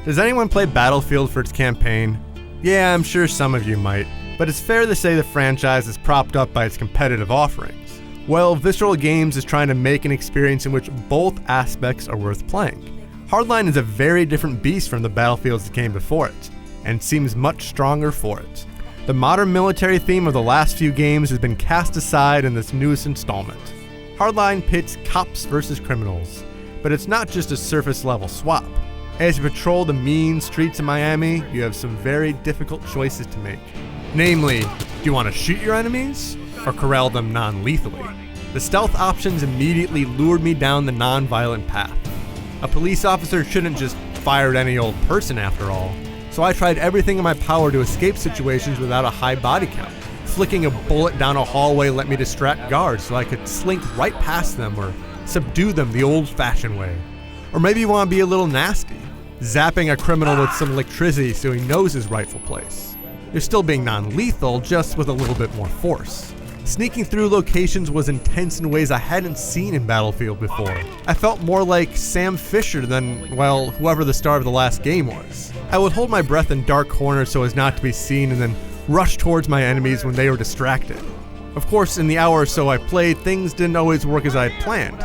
Does anyone play Battlefield for its campaign? Yeah, I'm sure some of you might, but it's fair to say the franchise is propped up by its competitive offerings. Well, Visceral Games is trying to make an experience in which both aspects are worth playing. Hardline is a very different beast from the Battlefields that came before it, and seems much stronger for it. The modern military theme of the last few games has been cast aside in this newest installment. Hardline pits cops versus criminals, but it's not just a surface level swap. As you patrol the mean streets of Miami, you have some very difficult choices to make. Namely, do you want to shoot your enemies, or corral them non-lethally? The stealth options immediately lured me down the non-violent path. A police officer shouldn't just fire at any old person after all, so I tried everything in my power to escape situations without a high body count. Flicking a bullet down a hallway let me distract guards so I could slink right past them or subdue them the old-fashioned way. Or maybe you want to be a little nasty, zapping a criminal with some electricity so he knows his rightful place. You're still being non-lethal, just with a little bit more force. Sneaking through locations was intense in ways I hadn't seen in Battlefield before. I felt more like Sam Fisher than, well, whoever the star of the last game was. I would hold my breath in dark corners so as not to be seen and then rush towards my enemies when they were distracted. Of course, in the hour or so I played, things didn't always work as I had planned.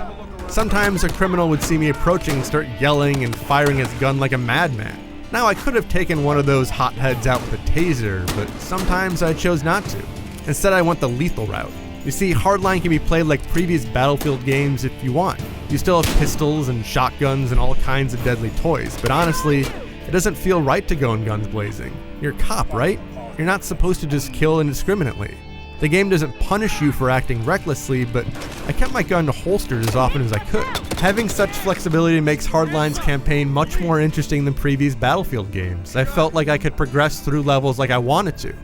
Sometimes a criminal would see me approaching and start yelling and firing his gun like a madman. Now I could have taken one of those hotheads out with a taser, but sometimes I chose not to. Instead I went the lethal route. You see, Hardline can be played like previous Battlefield games if you want. You still have pistols and shotguns and all kinds of deadly toys, but honestly, it doesn't feel right to go in guns blazing. You're a cop, right? You're not supposed to just kill indiscriminately. The game doesn't punish you for acting recklessly, but I kept my gun holstered as often as I could. Having such flexibility makes Hardline's campaign much more interesting than previous Battlefield games. I felt like I could progress through levels like I wanted to.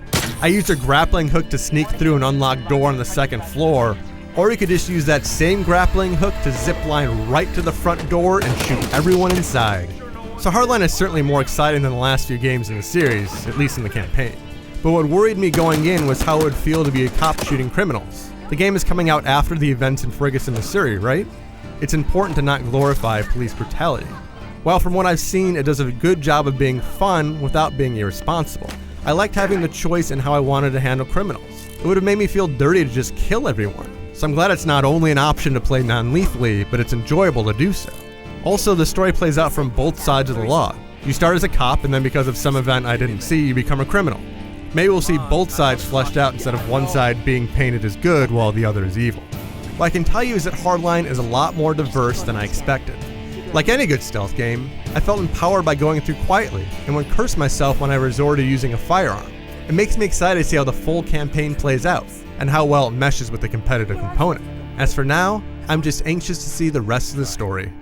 I used a grappling hook to sneak through an unlocked door on the second floor, or you could just use that same grappling hook to zipline right to the front door and shoot everyone inside. So Hardline is certainly more exciting than the last few games in the series, at least in the campaign. But what worried me going in was how it would feel to be a cop shooting criminals. The game is coming out after the events in Ferguson, Missouri, right? It's important to not glorify police brutality. While from what I've seen, it does a good job of being fun without being irresponsible. I liked having the choice in how I wanted to handle criminals. It would have made me feel dirty to just kill everyone. So I'm glad it's not only an option to play non-lethally, but it's enjoyable to do so. Also, the story plays out from both sides of the law. You start as a cop, and then because of some event I didn't see, you become a criminal. Maybe we'll see both sides fleshed out instead of one side being painted as good while the other is evil. What I can tell you is that Hardline is a lot more diverse than I expected. Like any good stealth game, I felt empowered by going through quietly, and would curse myself when I resorted to using a firearm. It makes me excited to see how the full campaign plays out, and how well it meshes with the competitive component. As for now, I'm just anxious to see the rest of the story.